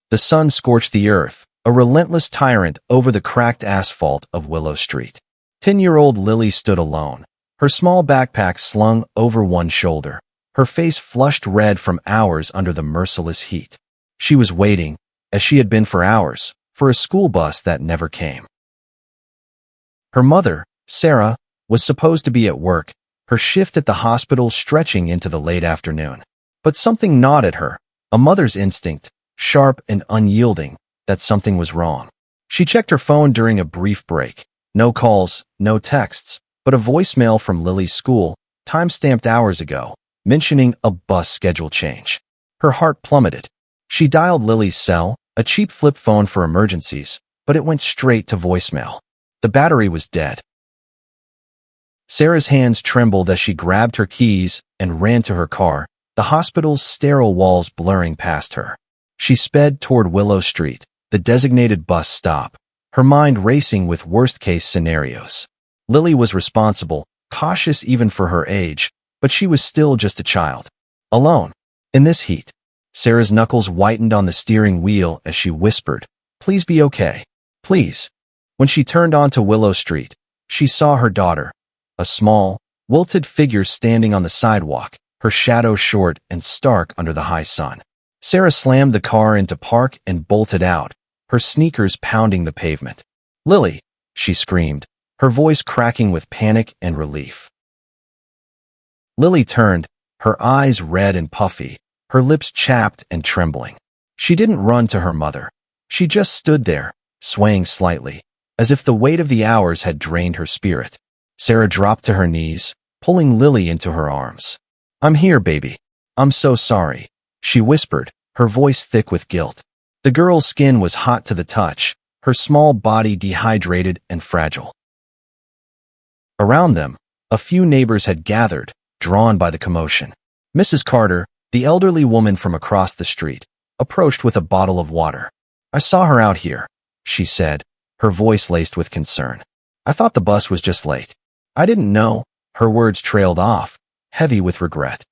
The sun scorched the earth, a relentless tyrant over the cracked asphalt of Willow Street. 10-year-old Lily stood alone, her small backpack slung over one shoulder, her face flushed red from hours under the merciless heat. She was waiting, as she had been for hours, for a school bus that never came. Her mother, Sarah, was supposed to be at work, her shift at the hospital stretching into the late afternoon. But something gnawed at her, a mother's instinct, sharp and unyielding, that something was wrong. She checked her phone during a brief break. No calls, no texts, but a voicemail from Lily's school, time-stamped hours ago, mentioning a bus schedule change. Her heart plummeted. She dialed Lily's cell, a cheap flip phone for emergencies, but it went straight to voicemail. The battery was dead. Sarah's hands trembled as she grabbed her keys and ran to her car, the hospital's sterile walls blurring past her. She sped toward Willow Street, the designated bus stop, her mind racing with worst-case scenarios. Lily was responsible, cautious even for her age, but she was still just a child. Alone. In this heat. Sarah's knuckles whitened on the steering wheel as she whispered, "Please be okay. Please." When she turned onto Willow Street, she saw her daughter, a small, wilted figure standing on the sidewalk, her shadow short and stark under the high sun. Sarah slammed the car into park and bolted out, her sneakers pounding the pavement. "Lily!" she screamed, her voice cracking with panic and relief. Lily turned, her eyes red and puffy, her lips chapped and trembling. She didn't run to her mother. She just stood there, swaying slightly, as if the weight of the hours had drained her spirit. Sarah dropped to her knees, pulling Lily into her arms. "I'm here, baby. I'm so sorry," she whispered, her voice thick with guilt. The girl's skin was hot to the touch, her small body dehydrated and fragile. Around them, a few neighbors had gathered, drawn by the commotion. Mrs. Carter, the elderly woman from across the street, approached with a bottle of water. "I saw her out here," she said, her voice laced with concern. "I thought the bus was just late. I didn't know." Her words trailed off, heavy with regret.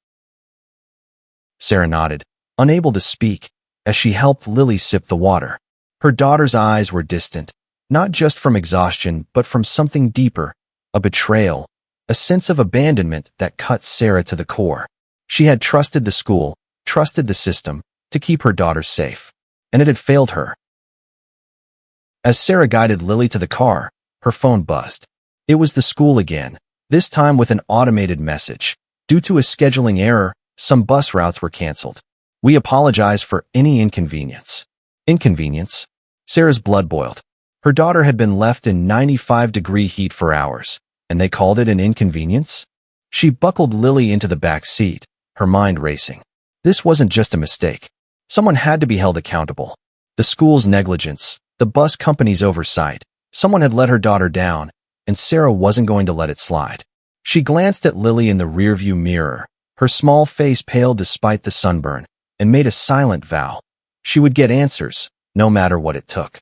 Sarah nodded, unable to speak, as she helped Lily sip the water. Her daughter's eyes were distant, not just from exhaustion but from something deeper, a betrayal, a sense of abandonment that cut Sarah to the core. She had trusted the school, trusted the system, to keep her daughter safe, and it had failed her. As Sarah guided Lily to the car, her phone buzzed. It was the school again, this time with an automated message. "Due to a scheduling error, some bus routes were canceled. We apologize for any inconvenience." Inconvenience? Sarah's blood boiled. Her daughter had been left in 95-degree heat for hours, and they called it an inconvenience? She buckled Lily into the back seat, her mind racing. This wasn't just a mistake. Someone had to be held accountable. The school's negligence, the bus company's oversight. Someone had let her daughter down, and Sarah wasn't going to let it slide. She glanced at Lily in the rearview mirror, her small face pale despite the sunburn, and made a silent vow. She would get answers, no matter what it took.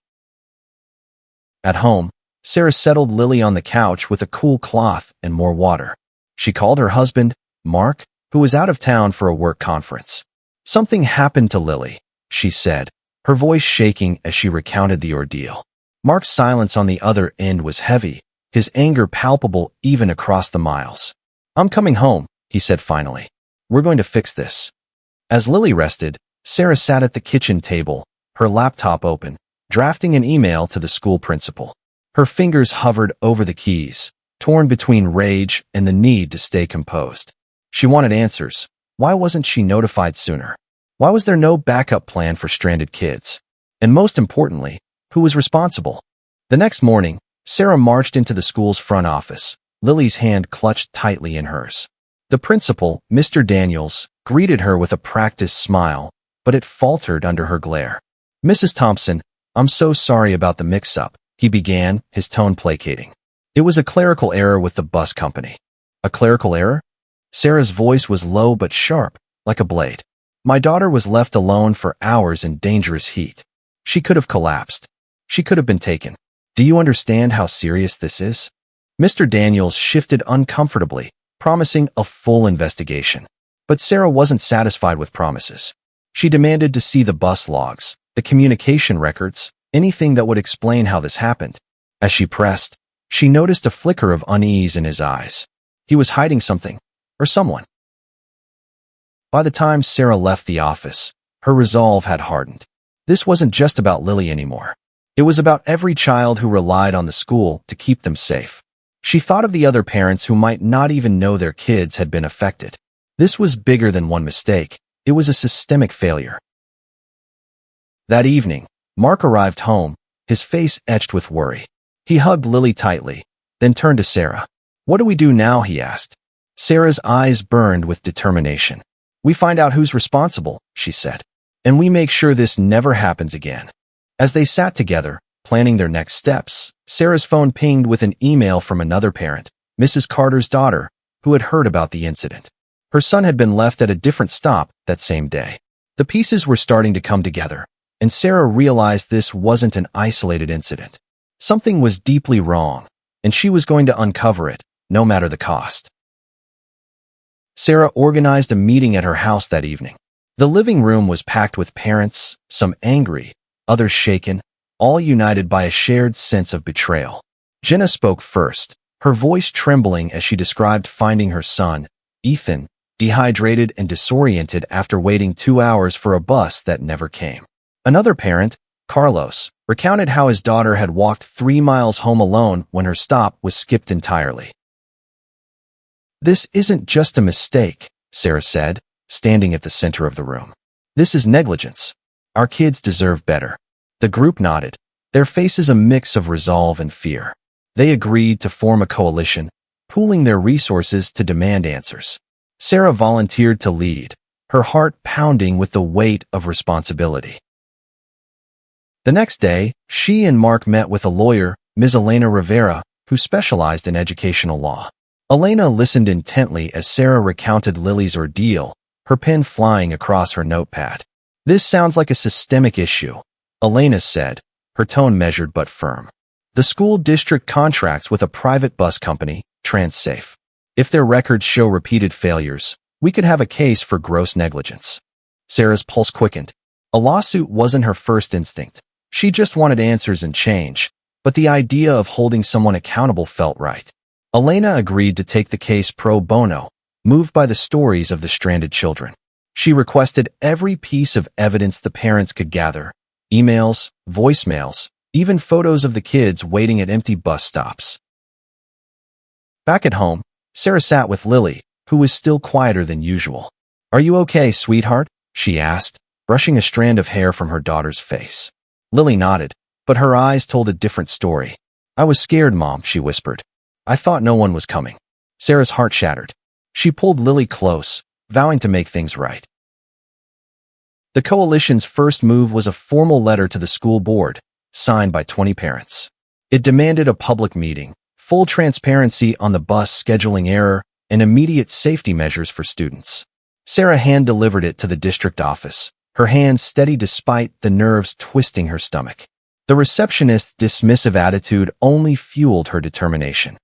At home, Sarah settled Lily on the couch with a cool cloth and more water. She called her husband, Mark, who was out of town for a work conference. "Something happened to Lily," she said, her voice shaking as she recounted the ordeal. Mark's silence on the other end was heavy, his anger palpable even across the miles. "I'm coming home," he said finally. "We're going to fix this." As Lily rested, Sarah sat at the kitchen table, her laptop open, drafting an email to the school principal. Her fingers hovered over the keys, torn between rage and the need to stay composed. She wanted answers. Why wasn't she notified sooner? Why was there no backup plan for stranded kids? And most importantly, who was responsible? The next morning, Sarah marched into the school's front office, Lily's hand clutched tightly in hers. The principal, Mr. Daniels, greeted her with a practiced smile, but it faltered under her glare. "Mrs. Thompson, I'm so sorry about the mix-up," he began, his tone placating. "It was a clerical error with the bus company." "A clerical error?" Sarah's voice was low but sharp, like a blade. "My daughter was left alone for hours in dangerous heat. She could have collapsed. She could have been taken. Do you understand how serious this is?" Mr. Daniels shifted uncomfortably, promising a full investigation. But Sarah wasn't satisfied with promises. She demanded to see the bus logs, The communication records, anything that would explain how this happened. As she pressed, she noticed a flicker of unease in his eyes. He was hiding something, or someone. By the time Sarah left the office, her resolve had hardened. This wasn't just about Lily anymore. It was about every child who relied on the school to keep them safe. She thought of the other parents who might not even know their kids had been affected. This was bigger than one mistake. It was a systemic failure. That evening, Mark arrived home, his face etched with worry. He hugged Lily tightly, then turned to Sarah. "What do we do now?" he asked. Sarah's eyes burned with determination. "We find out who's responsible," she said. "And we make sure this never happens again." As they sat together, planning their next steps, Sarah's phone pinged with an email from another parent, Mrs. Carter's daughter, who had heard about the incident. Her son had been left at a different stop that same day. The pieces were starting to come together, and Sarah realized this wasn't an isolated incident. Something was deeply wrong, and she was going to uncover it, no matter the cost. Sarah organized a meeting at her house that evening. The living room was packed with parents, some angry, others shaken, all united by a shared sense of betrayal. Jenna spoke first, her voice trembling as she described finding her son, Ethan, dehydrated and disoriented after waiting 2 hours for a bus that never came. Another parent, Carlos, recounted how his daughter had walked 3 miles home alone when her stop was skipped entirely. "This isn't just a mistake," Sarah said, standing at the center of the room. "This is negligence. Our kids deserve better." The group nodded, their faces a mix of resolve and fear. They agreed to form a coalition, pooling their resources to demand answers. Sarah volunteered to lead, her heart pounding with the weight of responsibility. The next day, she and Mark met with a lawyer, Ms. Elena Rivera, who specialized in educational law. Elena listened intently as Sarah recounted Lily's ordeal, her pen flying across her notepad. "This sounds like a systemic issue," Elena said, her tone measured but firm. "The school district contracts with a private bus company, TransSafe. If their records show repeated failures, we could have a case for gross negligence." Sarah's pulse quickened. A lawsuit wasn't her first instinct. She just wanted answers and change, but the idea of holding someone accountable felt right. Elena agreed to take the case pro bono, moved by the stories of the stranded children. She requested every piece of evidence the parents could gather, emails, voicemails, even photos of the kids waiting at empty bus stops. Back at home, Sarah sat with Lily, who was still quieter than usual. "Are you okay, sweetheart?" she asked, brushing a strand of hair from her daughter's face. Lily nodded, but her eyes told a different story. "I was scared, Mom," she whispered. "I thought no one was coming." Sarah's heart shattered. She pulled Lily close, vowing to make things right. The coalition's first move was a formal letter to the school board, signed by 20 parents. It demanded a public meeting, full transparency on the bus scheduling error, and immediate safety measures for students. Sarah hand-delivered it to the district office, her hands steady despite the nerves twisting her stomach. The receptionist's dismissive attitude only fueled her determination.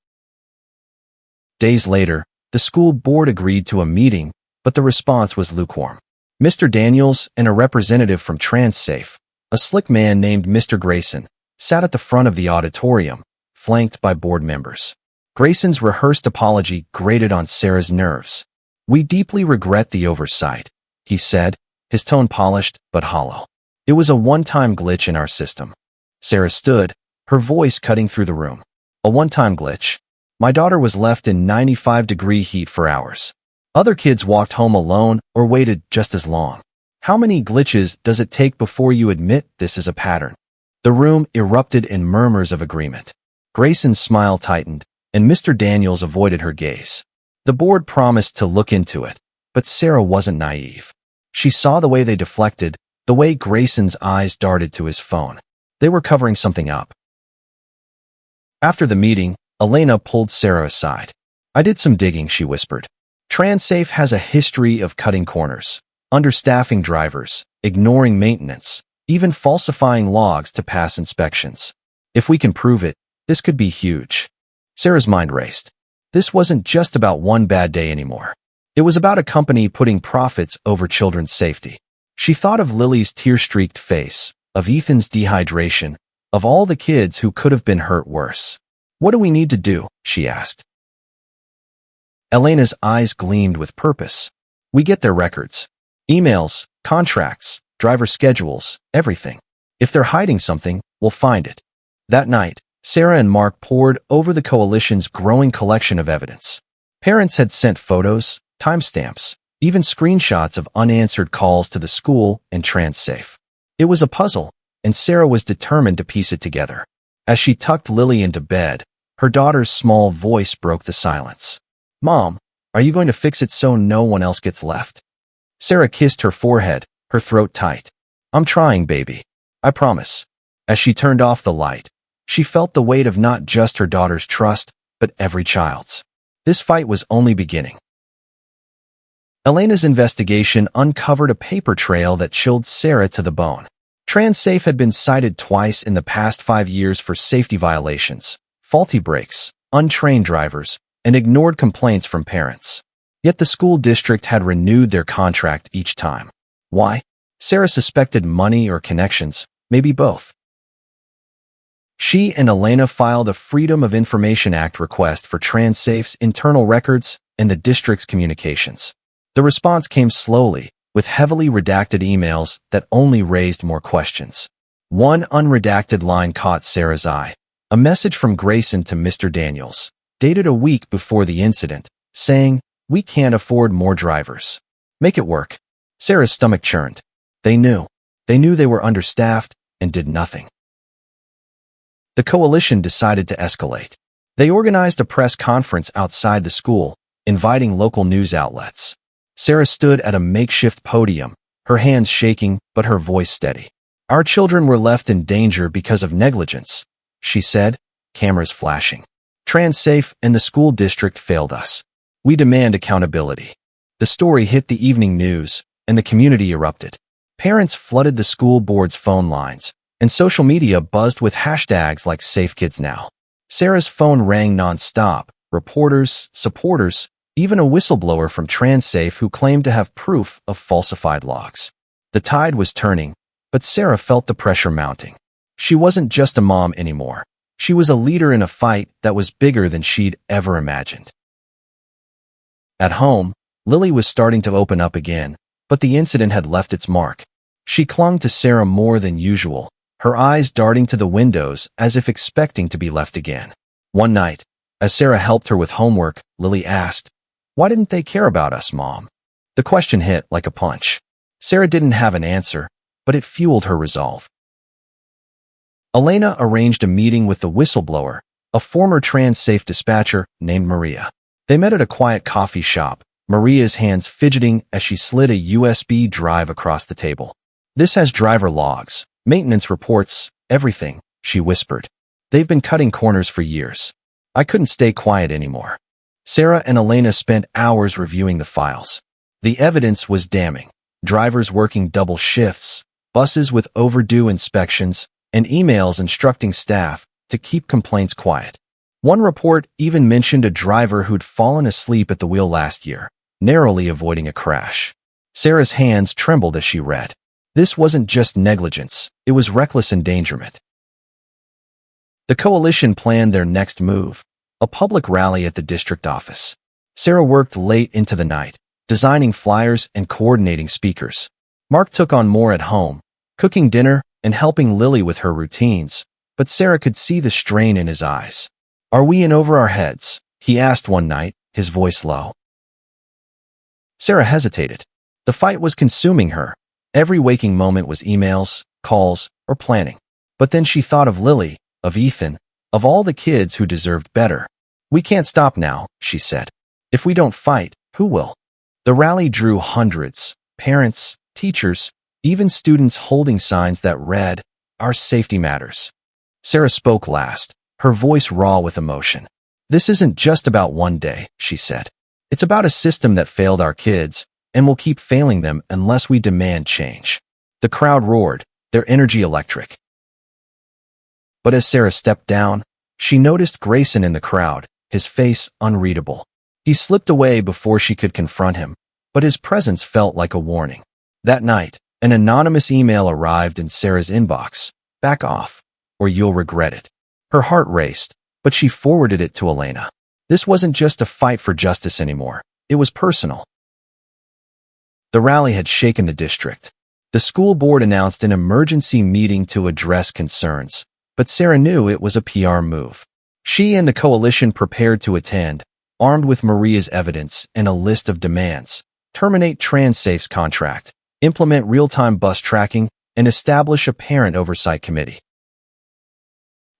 Days later, the school board agreed to a meeting, but the response was lukewarm. Mr. Daniels and a representative from TransSafe, a slick man named Mr. Grayson, sat at the front of the auditorium, flanked by board members. Grayson's rehearsed apology grated on Sarah's nerves. "We deeply regret the oversight," he said, his tone polished but hollow. "It was a one-time glitch in our system." Sarah stood, her voice cutting through the room. "A one-time glitch? My daughter was left in 95-degree heat for hours. Other kids walked home alone or waited just as long. How many glitches does it take before you admit this is a pattern?" The room erupted in murmurs of agreement. Grayson's smile tightened, and Mr. Daniels avoided her gaze. The board promised to look into it, but Sarah wasn't naive. She saw the way they deflected, the way Grayson's eyes darted to his phone. They were covering something up. After the meeting, Elena pulled Sarah aside. "I did some digging," she whispered. "TransSafe has a history of cutting corners, understaffing drivers, ignoring maintenance, even falsifying logs to pass inspections. If we can prove it, this could be huge." Sarah's mind raced. This wasn't just about one bad day anymore. It was about a company putting profits over children's safety. She thought of Lily's tear-streaked face, of Ethan's dehydration, of all the kids who could have been hurt worse. What do we need to do? She asked. Elena's eyes gleamed with purpose. We get their records. Emails, contracts, driver schedules, everything. If they're hiding something, we'll find it. That night, Sarah and Mark pored over the coalition's growing collection of evidence. Parents had sent photos, timestamps, even screenshots of unanswered calls to the school and TransSafe. It was a puzzle, and Sarah was determined to piece it together. As she tucked Lily into bed, her daughter's small voice broke the silence. Mom, are you going to fix it so no one else gets left? Sarah kissed her forehead, her throat tight. I'm trying, baby. I promise. As she turned off the light, she felt the weight of not just her daughter's trust, but every child's. This fight was only beginning. Elena's investigation uncovered a paper trail that chilled Sarah to the bone. TransSafe had been cited twice in the past 5 years for safety violations, faulty brakes, untrained drivers, and ignored complaints from parents. Yet the school district had renewed their contract each time. Why? Sarah suspected money or connections, maybe both. She and Elena filed a Freedom of Information Act request for TransSafe's internal records and the district's communications. The response came slowly, with heavily redacted emails that only raised more questions. One unredacted line caught Sarah's eye, a message from Grayson to Mr. Daniels, dated a week before the incident, saying, "We can't afford more drivers. Make it work." Sarah's stomach churned. They knew they were understaffed and did nothing. The coalition decided to escalate. They organized a press conference outside the school, inviting local news outlets. Sarah stood at a makeshift podium, her hands shaking but her voice steady. Our children were left in danger because of negligence, she said, cameras flashing. TransSafe and the school district failed us. We demand accountability. The story hit the evening news, and the community erupted. Parents flooded the school board's phone lines, and social media buzzed with hashtags like SafeKidsNow. Sarah's phone rang nonstop, reporters, supporters, even a whistleblower from TransSafe who claimed to have proof of falsified logs. The tide was turning, but Sarah felt the pressure mounting. She wasn't just a mom anymore. She was a leader in a fight that was bigger than she'd ever imagined. At home, Lily was starting to open up again, but the incident had left its mark. She clung to Sarah more than usual, her eyes darting to the windows as if expecting to be left again. One night, as Sarah helped her with homework, Lily asked, "Why didn't they care about us, Mom?" The question hit like a punch. Sarah didn't have an answer, but it fueled her resolve. Elena arranged a meeting with the whistleblower, a former TransSafe dispatcher named Maria. They met at a quiet coffee shop, Maria's hands fidgeting as she slid a USB drive across the table. "This has driver logs, maintenance reports, everything," she whispered. "They've been cutting corners for years. I couldn't stay quiet anymore." Sarah and Elena spent hours reviewing the files. The evidence was damning. Drivers working double shifts, buses with overdue inspections, and emails instructing staff to keep complaints quiet. One report even mentioned a driver who'd fallen asleep at the wheel last year, narrowly avoiding a crash. Sarah's hands trembled as she read. This wasn't just negligence, it was reckless endangerment. The coalition planned their next move, a public rally at the district office. Sarah worked late into the night, designing flyers and coordinating speakers. Mark took on more at home, cooking dinner and helping Lily with her routines, but Sarah could see the strain in his eyes. "Are we in over our heads?" he asked one night, his voice low. Sarah hesitated. The fight was consuming her. Every waking moment was emails, calls, or planning. But then she thought of Lily, of Ethan, of all the kids who deserved better. "We can't stop now," she said. "If we don't fight, who will?" The rally drew hundreds, parents, teachers, even students holding signs that read, "Our safety matters." Sarah spoke last, her voice raw with emotion. "This isn't just about one day," she said. "It's about a system that failed our kids, and will keep failing them unless we demand change." The crowd roared, their energy electric. But as Sarah stepped down, she noticed Grayson in the crowd, his face unreadable. He slipped away before she could confront him, but his presence felt like a warning. That night, An anonymous email arrived in Sarah's inbox. Back off, or you'll regret it. Her heart raced, but she forwarded it to Elena. This wasn't just a fight for justice anymore. It was personal. The rally had shaken the district. The school board announced an emergency meeting to address concerns, but Sarah knew it was a PR move. She and the coalition prepared to attend, armed with Maria's evidence and a list of demands. Terminate TransSafe's contract, implement real-time bus tracking, and establish a parent oversight committee.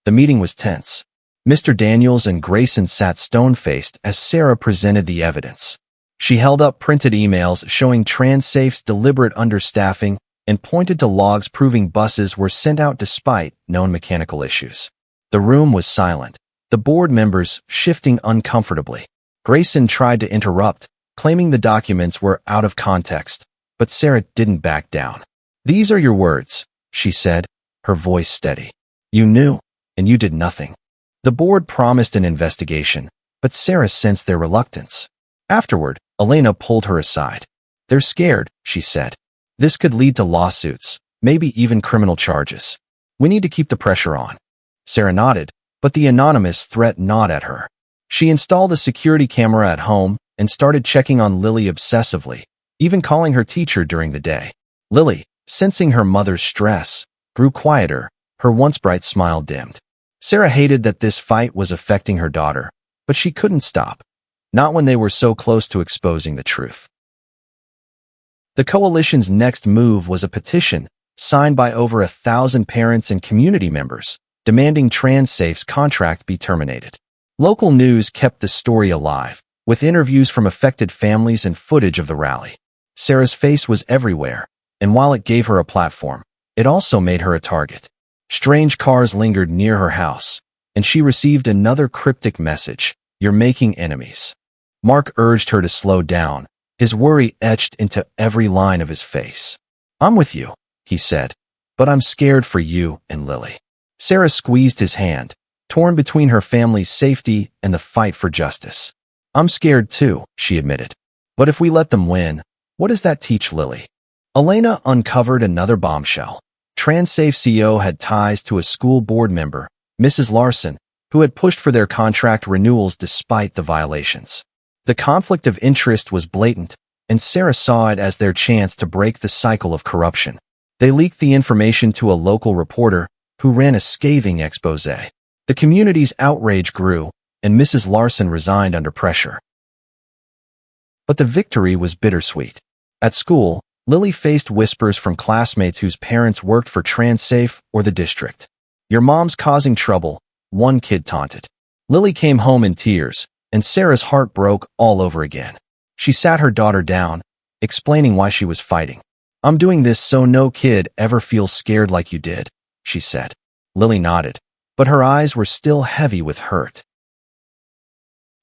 The meeting was tense. Mr. Daniels and Grayson sat stone-faced as Sarah presented the evidence. She held up printed emails showing TransSafe's deliberate understaffing and pointed to logs proving buses were sent out despite known mechanical issues. The room was silent, the board members shifting uncomfortably. Grayson tried to interrupt, claiming the documents were out of context, but Sarah didn't back down. These are your words, she said, her voice steady. You knew, and you did nothing. The board promised an investigation, but Sarah sensed their reluctance. Afterward, Elena pulled her aside. They're scared, she said. This could lead to lawsuits, maybe even criminal charges. We need to keep the pressure on. Sarah nodded, but the anonymous threat gnawed at her. She installed a security camera at home and started checking on Lily obsessively, even calling her teacher during the day. Lily, sensing her mother's stress, grew quieter, her once bright smile dimmed. Sarah hated that this fight was affecting her daughter, but she couldn't stop. Not when they were so close to exposing the truth. The coalition's next move was a petition, signed by over 1,000 parents and community members, demanding TransSafe's contract be terminated. Local news kept the story alive, with interviews from affected families and footage of the rally. Sarah's face was everywhere, and while it gave her a platform, it also made her a target. Strange cars lingered near her house, and she received another cryptic message, "You're making enemies." Mark urged her to slow down, his worry etched into every line of his face. I'm with you, he said, but I'm scared for you and Lily. Sarah squeezed his hand, torn between her family's safety and the fight for justice. I'm scared too, she admitted. But if we let them win, what does that teach Lily? Elena uncovered another bombshell. TransSafe CEO had ties to a school board member, Mrs. Larson, who had pushed for their contract renewals despite the violations. The conflict of interest was blatant, and Sarah saw it as their chance to break the cycle of corruption. They leaked the information to a local reporter, who ran a scathing exposé. The community's outrage grew, and Mrs. Larson resigned under pressure. But the victory was bittersweet. At school, Lily faced whispers from classmates whose parents worked for TransSafe or the district. Your mom's causing trouble, one kid taunted. Lily came home in tears, and Sarah's heart broke all over again. She sat her daughter down, explaining why she was fighting. I'm doing this so no kid ever feels scared like you did, she said. Lily nodded, but her eyes were still heavy with hurt.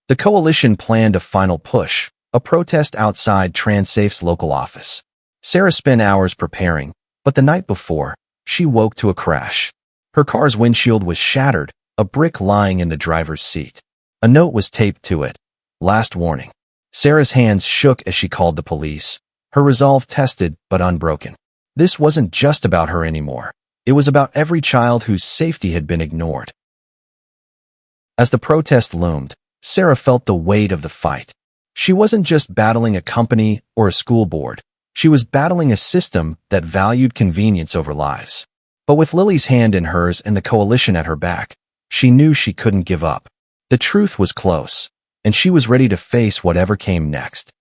The coalition planned a final push, a protest outside TransSafe's local office. Sarah spent hours preparing, but the night before, she woke to a crash. Her car's windshield was shattered, a brick lying in the driver's seat. A note was taped to it. Last warning. Sarah's hands shook as she called the police, her resolve tested but unbroken. This wasn't just about her anymore. It was about every child whose safety had been ignored. As the protest loomed, Sarah felt the weight of the fight. She wasn't just battling a company or a school board. She was battling a system that valued convenience over lives. But with Lily's hand in hers and the coalition at her back, she knew she couldn't give up. The truth was close, and she was ready to face whatever came next.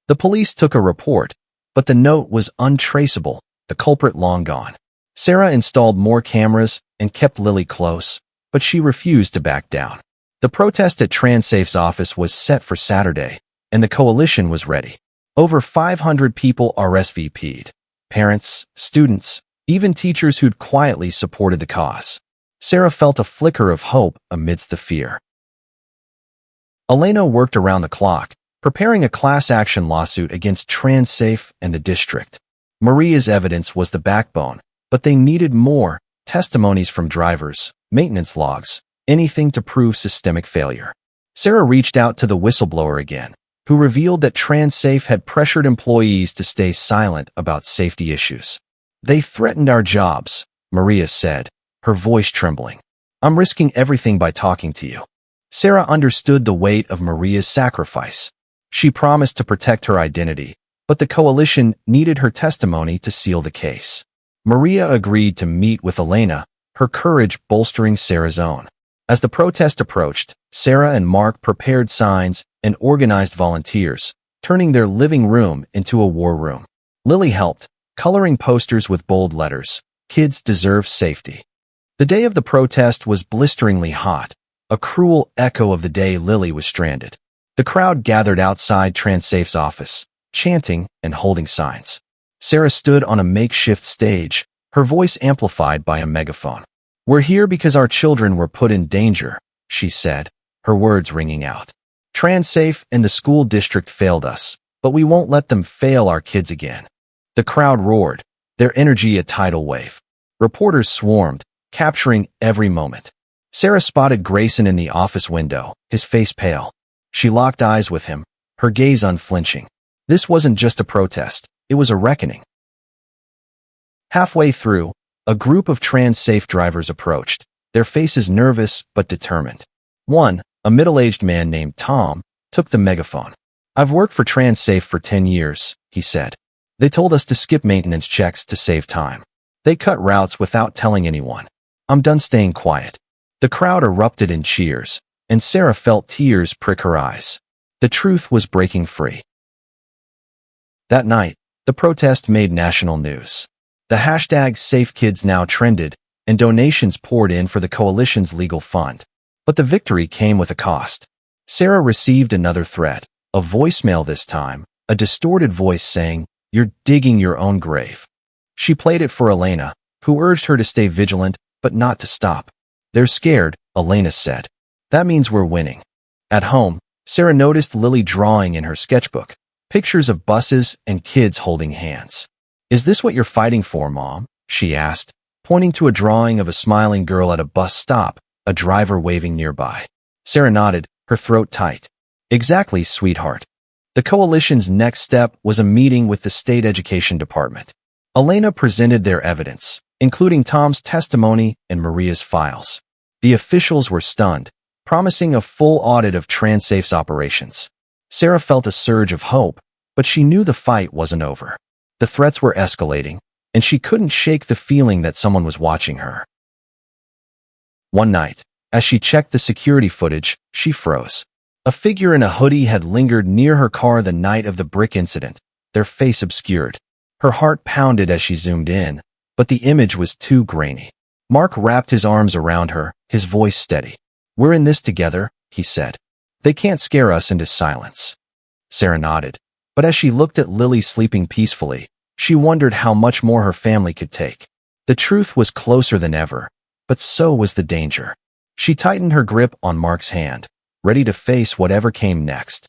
The police took a report, but the note was untraceable, the culprit long gone. Sarah installed more cameras and kept Lily close, but she refused to back down. The protest at TransSafe's office was set for Saturday, and the coalition was ready. Over 500 people RSVP'd. Parents, students, even teachers who'd quietly supported the cause. Sarah felt a flicker of hope amidst the fear. Elena worked around the clock, preparing a class action lawsuit against TransSafe and the district. Maria's evidence was the backbone, but they needed more: testimonies from drivers, maintenance logs, anything to prove systemic failure. Sarah reached out to the whistleblower again, who revealed that TransSafe had pressured employees to stay silent about safety issues. "They threatened our jobs," Maria said, her voice trembling. "I'm risking everything by talking to you." Sarah understood the weight of Maria's sacrifice. She promised to protect her identity, but the coalition needed her testimony to seal the case. Maria agreed to meet with Elena, her courage bolstering Sarah's own. As the protest approached, Sarah and Mark prepared signs and organized volunteers, turning their living room into a war room. Lily helped, coloring posters with bold letters, "Kids deserve safety." The day of the protest was blisteringly hot, a cruel echo of the day Lily was stranded. The crowd gathered outside TransSafe's office, chanting and holding signs. Sarah stood on a makeshift stage, her voice amplified by a megaphone. "We're here because our children were put in danger," she said, her words ringing out. "TransSafe and the school district failed us, but we won't let them fail our kids again." The crowd roared, their energy a tidal wave. Reporters swarmed, capturing every moment. Sarah spotted Grayson in the office window, his face pale. She locked eyes with him, her gaze unflinching. This wasn't just a protest, it was a reckoning. Halfway through, a group of TransSafe drivers approached, their faces nervous but determined. One, a middle-aged man named Tom, took the megaphone. "I've worked for TransSafe for 10 years, he said. "They told us to skip maintenance checks to save time. They cut routes without telling anyone. I'm done staying quiet." The crowd erupted in cheers, and Sarah felt tears prick her eyes. The truth was breaking free. That night, the protest made national news. The hashtag #SafeKidsNow trended, and donations poured in for the coalition's legal fund. But the victory came with a cost. Sarah received another threat, a voicemail this time, a distorted voice saying, "You're digging your own grave." She played it for Elena, who urged her to stay vigilant, but not to stop. "They're scared," Elena said. "That means we're winning." At home, Sarah noticed Lily drawing in her sketchbook, pictures of buses and kids holding hands. "Is this what you're fighting for, Mom?" she asked, pointing to a drawing of a smiling girl at a bus stop, a driver waving nearby. Sarah nodded, her throat tight. "Exactly, sweetheart." The coalition's next step was a meeting with the state education department. Elena presented their evidence, including Tom's testimony and Maria's files. The officials were stunned, promising a full audit of TransSafe's operations. Sarah felt a surge of hope, but she knew the fight wasn't over. The threats were escalating, and she couldn't shake the feeling that someone was watching her. One night, as she checked the security footage, she froze. A figure in a hoodie had lingered near her car the night of the brick incident, their face obscured. Her heart pounded as she zoomed in, but the image was too grainy. Mark wrapped his arms around her, his voice steady. "We're in this together," he said. "They can't scare us into silence." Sarah nodded, but as she looked at Lily sleeping peacefully, she wondered how much more her family could take. The truth was closer than ever, but so was the danger. She tightened her grip on Mark's hand, ready to face whatever came next.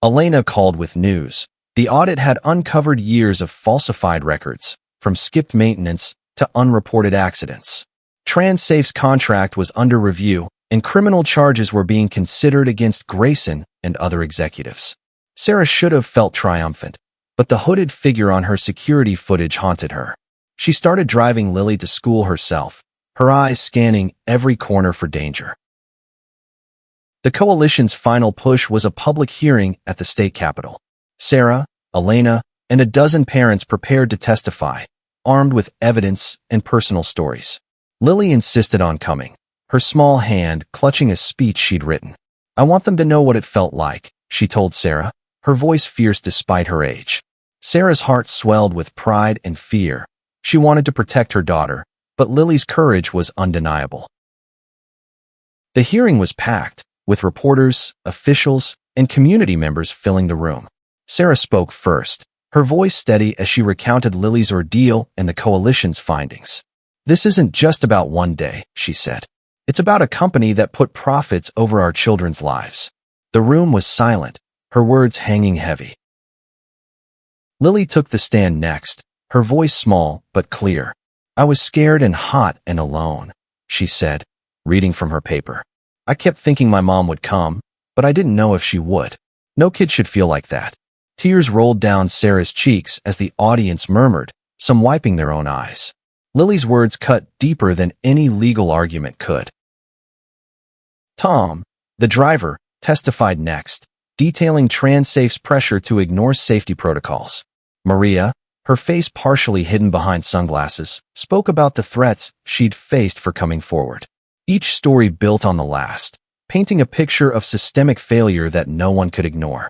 Elena called with news. The audit had uncovered years of falsified records, from skipped maintenance to unreported accidents. TransSafe's contract was under review, and criminal charges were being considered against Grayson and other executives. Sarah should have felt triumphant, but the hooded figure on her security footage haunted her. She started driving Lily to school herself, her eyes scanning every corner for danger. The coalition's final push was a public hearing at the state capitol. Sarah, Elena, and a dozen parents prepared to testify, armed with evidence and personal stories. Lily insisted on coming, her small hand clutching a speech she'd written. "I want them to know what it felt like," she told Sarah, her voice fierce despite her age. Sarah's heart swelled with pride and fear. She wanted to protect her daughter, but Lily's courage was undeniable. The hearing was packed, with reporters, officials, and community members filling the room. Sarah spoke first, her voice steady as she recounted Lily's ordeal and the coalition's findings. "This isn't just about one day," she said. "It's about a company that put profits over our children's lives." The room was silent, her words hanging heavy. Lily took the stand next, her voice small but clear. "I was scared and hot and alone," she said, reading from her paper. "I kept thinking my mom would come, but I didn't know if she would. No kid should feel like that. Tears rolled down Sarah's cheeks as the audience murmured, some wiping their own eyes. Lily's words cut deeper than any legal argument could. Tom, the driver, testified next, detailing TransSafe's pressure to ignore safety protocols. Maria, her face partially hidden behind sunglasses, spoke about the threats she'd faced for coming forward. Each story built on the last, painting a picture of systemic failure that no one could ignore.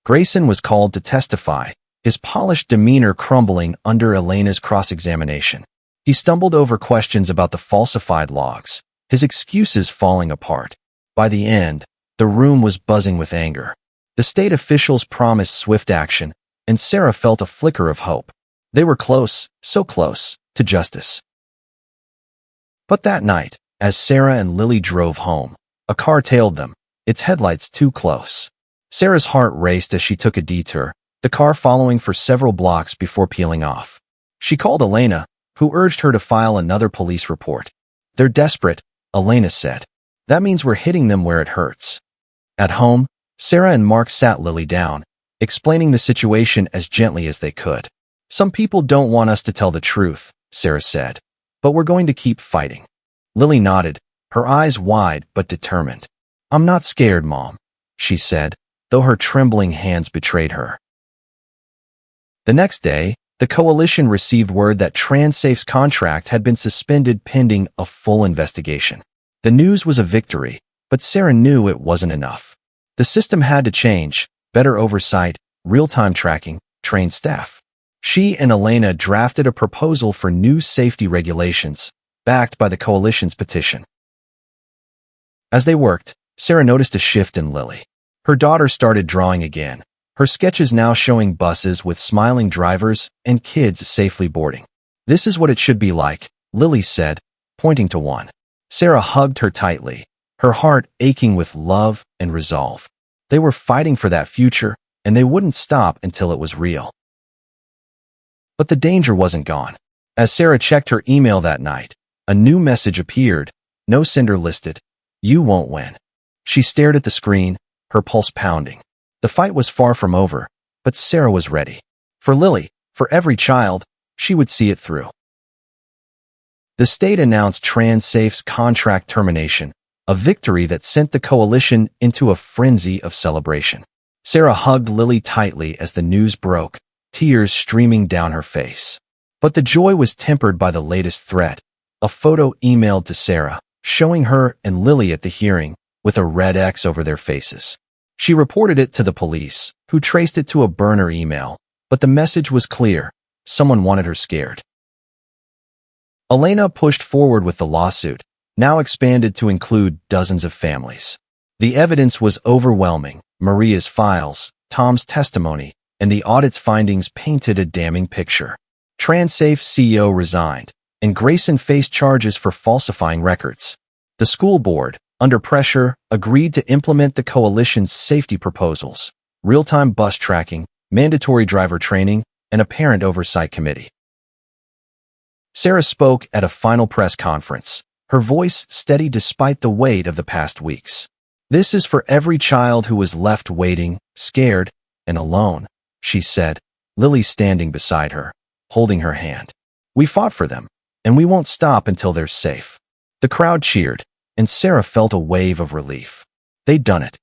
Grayson was called to testify, his polished demeanor crumbling under Elena's cross-examination. He stumbled over questions about the falsified logs, his excuses falling apart. By the end, the room was buzzing with anger. The state officials promised swift action, and Sarah felt a flicker of hope. They were close, so close, to justice. But that night, as Sarah and Lily drove home, a car tailed them, its headlights too close. Sarah's heart raced as she took a detour, the car following for several blocks before peeling off. She called Elena, who urged her to file another police report. "They're desperate," Elena said. "That means we're hitting them where it hurts." At home, Sarah and Mark sat Lily down, explaining the situation as gently as they could. "Some people don't want us to tell the truth," Sarah said, "but we're going to keep fighting." Lily nodded, her eyes wide but determined. "I'm not scared, Mom," she said, though her trembling hands betrayed her. The next day, the coalition received word that TransSafe's contract had been suspended pending a full investigation. The news was a victory, but Sarah knew it wasn't enough. The system had to change, better oversight, real-time tracking, trained staff. She and Elena drafted a proposal for new safety regulations, backed by the coalition's petition. As they worked, Sarah noticed a shift in Lily. Her daughter started drawing again, her sketches now showing buses with smiling drivers and kids safely boarding. "This is what it should be like," Lily said, pointing to one. Sarah hugged her tightly, her heart aching with love and resolve. They were fighting for that future, and they wouldn't stop until it was real. But the danger wasn't gone. As Sarah checked her email that night, a new message appeared, no sender listed. "You won't win." She stared at the screen, her pulse pounding. The fight was far from over, but Sarah was ready. For Lily, for every child, she would see it through. The state announced TransSafe's contract termination, a victory that sent the coalition into a frenzy of celebration. Sarah hugged Lily tightly as the news broke, tears streaming down her face. But the joy was tempered by the latest threat, a photo emailed to Sarah, showing her and Lily at the hearing, with a red X over their faces. She reported it to the police, who traced it to a burner email, but the message was clear. Someone wanted her scared. Elena pushed forward with the lawsuit, now expanded to include dozens of families. The evidence was overwhelming. Maria's files, Tom's testimony, and the audit's findings painted a damning picture. TransSafe's CEO resigned, and Grayson faced charges for falsifying records. The school board, under pressure, agreed to implement the coalition's safety proposals: real-time bus tracking, mandatory driver training, and a parent oversight committee. Sarah spoke at a final press conference, her voice steady despite the weight of the past weeks. "This is for every child who was left waiting, scared, and alone," she said, Lily standing beside her, holding her hand. "We fought for them, and we won't stop until they're safe." The crowd cheered, and Sarah felt a wave of relief. They'd done it.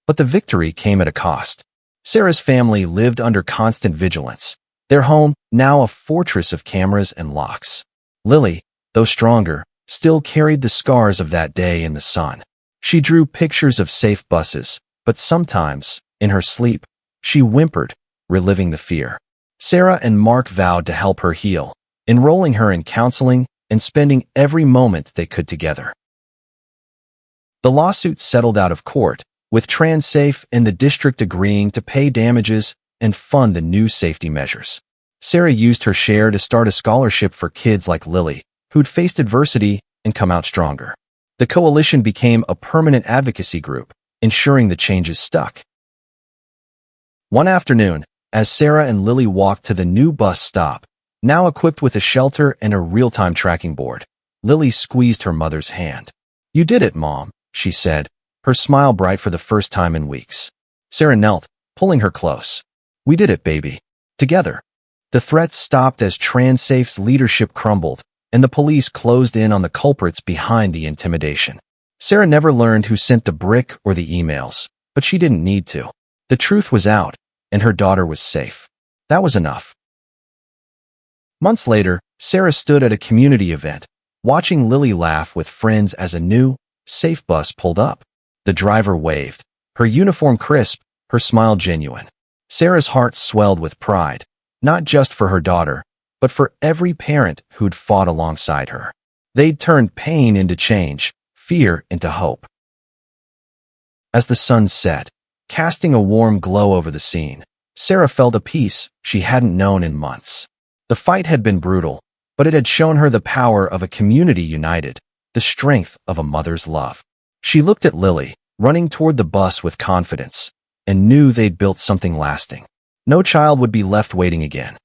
But the victory came at a cost. Sarah's family lived under constant vigilance, their home now a fortress of cameras and locks. Lily, though stronger, still carried the scars of that day in the sun. She drew pictures of safe buses, but sometimes, in her sleep, she whimpered, reliving the fear. Sarah and Mark vowed to help her heal, enrolling her in counseling and spending every moment they could together. The lawsuit settled out of court, with TransSafe and the district agreeing to pay damages and fund the new safety measures. Sarah used her share to start a scholarship for kids like Lily, who'd faced adversity and come out stronger. The coalition became a permanent advocacy group, ensuring the changes stuck. One afternoon, as Sarah and Lily walked to the new bus stop, now equipped with a shelter and a real-time tracking board, Lily squeezed her mother's hand. "You did it, Mom," she said, her smile bright for the first time in weeks. Sarah knelt, pulling her close. We did it, baby. Together. The threats stopped as TransSafe's leadership crumbled, and the police closed in on the culprits behind the intimidation. Sarah never learned who sent the brick or the emails, but she didn't need to. The truth was out, and her daughter was safe. That was enough. Months later, Sarah stood at a community event, watching Lily laugh with friends as a new, safe bus pulled up. The driver waved, her uniform crisp, her smile genuine. Sarah's heart swelled with pride, not just for her daughter, but for every parent who'd fought alongside her. They'd turned pain into change, fear into hope. As the sun set, casting a warm glow over the scene, Sarah felt a peace she hadn't known in months. The fight had been brutal, but it had shown her the power of a community united, the strength of a mother's love. She looked at Lily, running toward the bus with confidence, and knew they'd built something lasting. No child would be left waiting again.